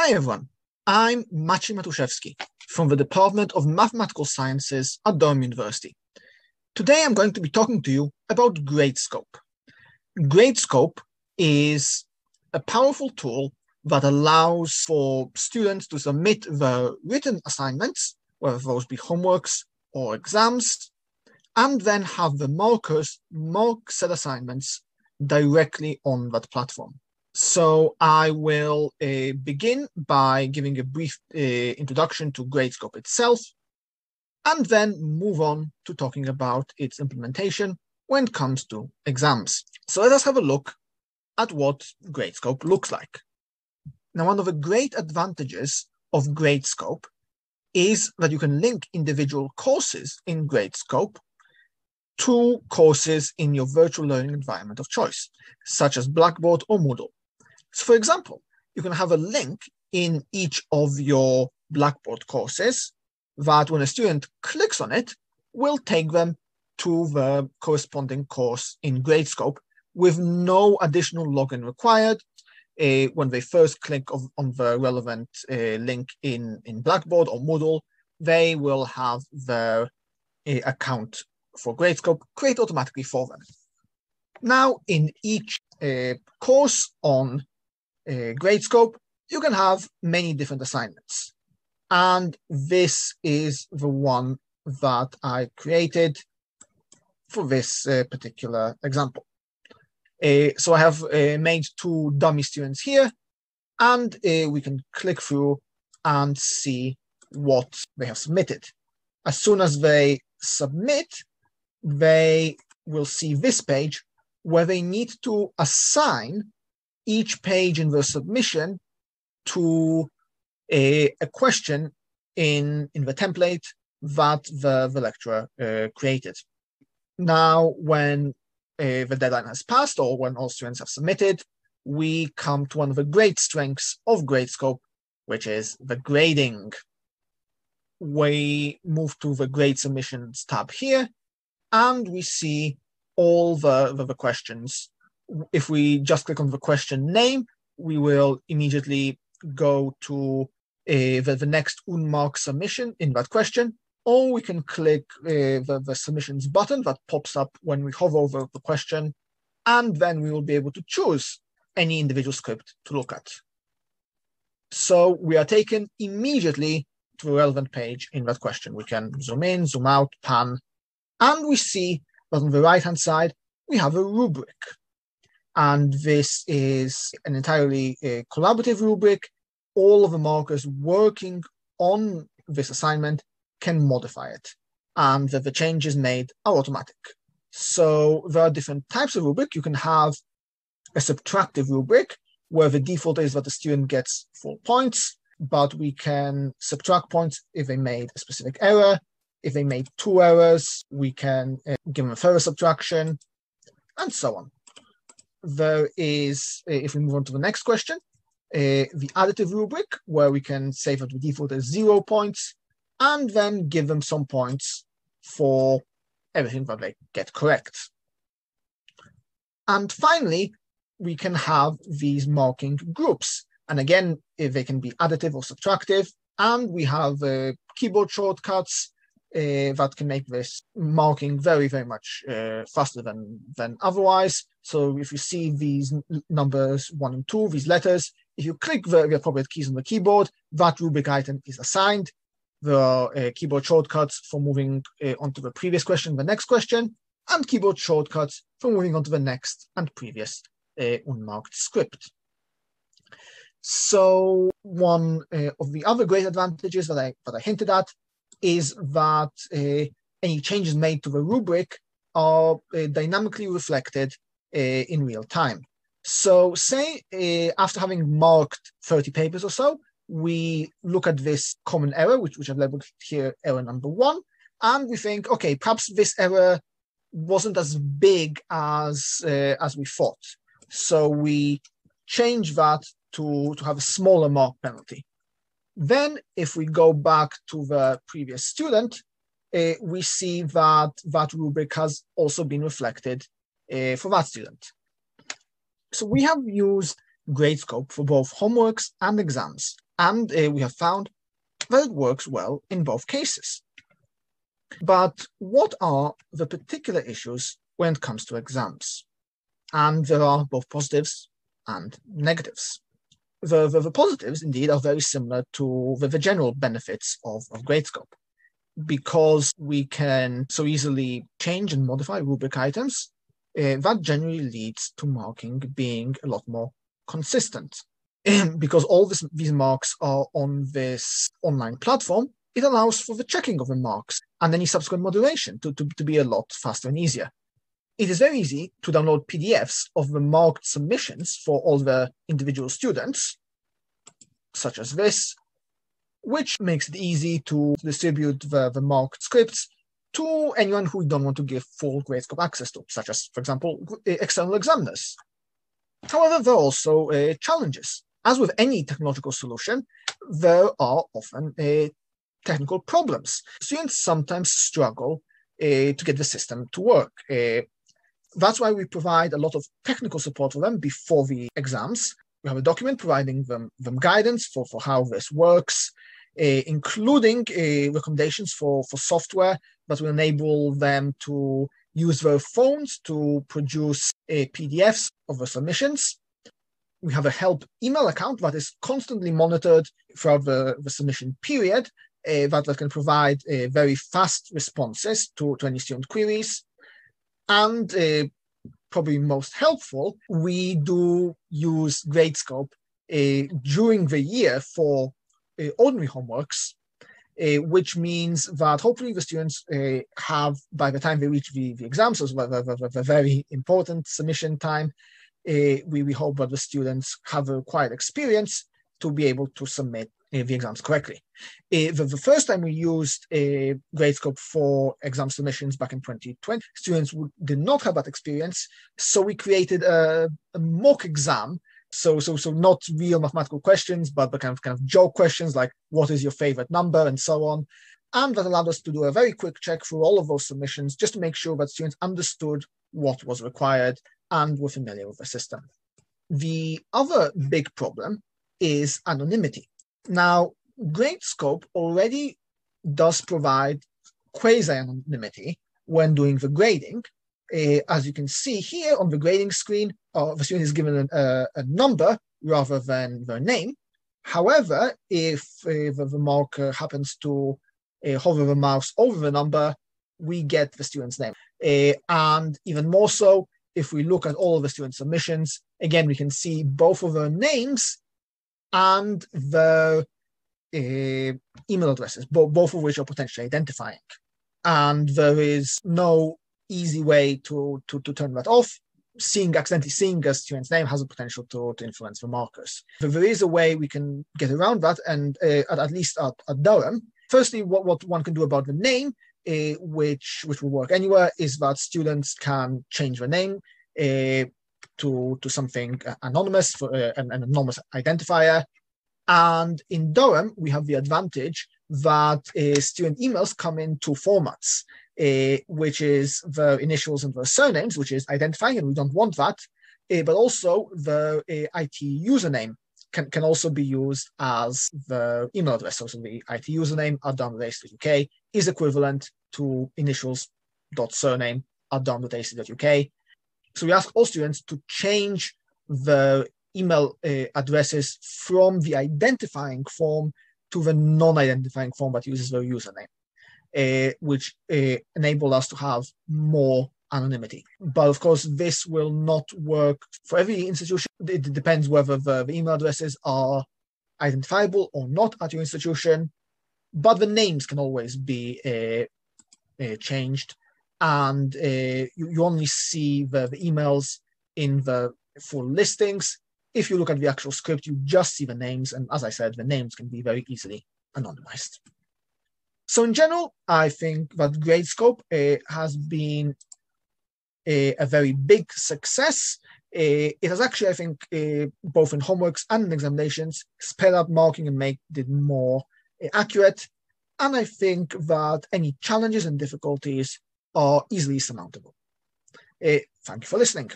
Hi everyone, I'm Maciej Matuszewski from the Department of Mathematical Sciences at Durham University. Today I'm going to be talking to you about Gradescope. Gradescope is a powerful tool that allows for students to submit their written assignments, whether those be homeworks or exams, and then have the markers mark said assignments directly on that platform. So I will begin by giving a brief introduction to Gradescope itself, and then move on to talking about its implementation when it comes to exams. So let us have a look at what Gradescope looks like. Now, one of the great advantages of Gradescope is that you can link individual courses in Gradescope to courses in your virtual learning environment of choice, such as Blackboard or Moodle. So for example, you can have a link in each of your Blackboard courses that when a student clicks on it, will take them to the corresponding course in Gradescope with no additional login required. When they first click on the relevant link in Blackboard or Moodle, they will have their account for Gradescope created automatically for them. Now, in each course on Gradescope, you can have many different assignments. And this is the one that I created for this particular example. So I have made two dummy students here, and we can click through and see what they have submitted. As soon as they submit, they will see this page where they need to assign each page in the submission to a question in the template that the lecturer created. Now, when the deadline has passed or when all students have submitted, we come to one of the great strengths of Gradescope, which is the grading. We move to the grade submissions tab here, and we see all the questions. If we just click on the question name, we will immediately go to the next unmarked submission in that question, or we can click the submissions button that pops up when we hover over the question, and then we will be able to choose any individual script to look at. So we are taken immediately to the relevant page in that question. We can zoom in, zoom out, pan, and we see that on the right-hand side, we have a rubric. And this is an entirely collaborative rubric. All of the markers working on this assignment can modify it, and that the changes made are automatic. So there are different types of rubric. You can have a subtractive rubric, where the default is that the student gets 4 points, but we can subtract points if they made a specific error. If they made 2 errors, we can give them a further subtraction, and so on. There is, if we move on to the next question, the additive rubric, where we can say that the default is 0 points, and then give them some points for everything that they get correct. And finally, we can have these marking groups. And again, if they can be additive or subtractive, and we have keyboard shortcuts that can make this marking very, very much faster than otherwise. So if you see these numbers 1 and 2, these letters, if you click the appropriate keys on the keyboard, that rubric item is assigned. There are keyboard shortcuts for moving on to the previous question, the next question, and keyboard shortcuts for moving on to the next and previous unmarked script. So one of the other great advantages that I hinted at is that any changes made to the rubric are dynamically reflected in real time. So say after having marked 30 papers or so, we look at this common error, which I've labeled here error number 1, and we think, okay, perhaps this error wasn't as big as we thought. So we change that to have a smaller mark penalty. Then if we go back to the previous student, we see that that rubric has also been reflected for that student. So we have used Gradescope for both homeworks and exams. And we have found that it works well in both cases. But what are the particular issues when it comes to exams? And there are both positives and negatives. The positives, indeed, are very similar to the general benefits of Gradescope, because we can so easily change and modify rubric items. That generally leads to marking being a lot more consistent. Because all these marks are on this online platform, it allows for the checking of the marks and any subsequent moderation to be a lot faster and easier. It is very easy to download PDFs of the marked submissions for all the individual students, such as this, which makes it easy to distribute the marked scripts to anyone who don't want to give full Gradescope access to, such as, for example, external examiners. However, there are also challenges. As with any technological solution, there are often technical problems. Students sometimes struggle to get the system to work. That's why we provide a lot of technical support for them before the exams. We have a document providing them guidance for how this works, including recommendations for software that will enable them to use their phones to produce PDFs of the submissions. We have a help email account that is constantly monitored throughout the submission period, that can provide very fast responses to any student queries. And probably most helpful, we do use Gradescope during the year for ordinary homeworks, which means that hopefully the students have, by the time they reach the exams, so the very important submission time, we hope that the students have a required experience to be able to submit the exams correctly. The first time we used Gradescope for exam submissions back in 2020, students did not have that experience, so we created a mock exam. So not real mathematical questions, but the kind of joke questions like what is your favorite number and so on. And that allowed us to do a very quick check through all of those submissions just to make sure that students understood what was required and were familiar with the system. The other big problem is anonymity. Now, Gradescope already does provide quasi-anonymity when doing the grading. As you can see here on the grading screen, the student is given a number rather than their name. However, if the marker happens to hover the mouse over the number, we get the student's name. And even more so, if we look at all of the student submissions, again, we can see both of their names and their email addresses, both of which are potentially identifying. And there is no easy way to turn that off. Accidentally seeing a student's name has a potential to influence the markers. But there is a way we can get around that, and at least at Durham. Firstly, what one can do about the name, which will work anywhere, is that students can change their name to something anonymous, for an anonymous identifier. And in Durham, we have the advantage that student emails come in two formats, which is the initials and the surnames, which is identifying, and we don't want that, but also the IT username can also be used as the email address. So the IT username @durham.ac.uk is equivalent to initials.surname @durham.ac.uk. So we ask all students to change the email addresses from the identifying form to the non-identifying form that uses their username, which enable us to have more anonymity. But of course, this will not work for every institution. It depends whether the email addresses are identifiable or not at your institution, but the names can always be changed, and you only see the emails in the full listings. If you look at the actual script, you just see the names, and as I said, the names can be very easily anonymized. So in general, I think that Gradescope has been a very big success. It has actually, I think, both in homeworks and in examinations, sped up marking and made it more accurate. And I think that any challenges and difficulties are easily surmountable. Thank you for listening.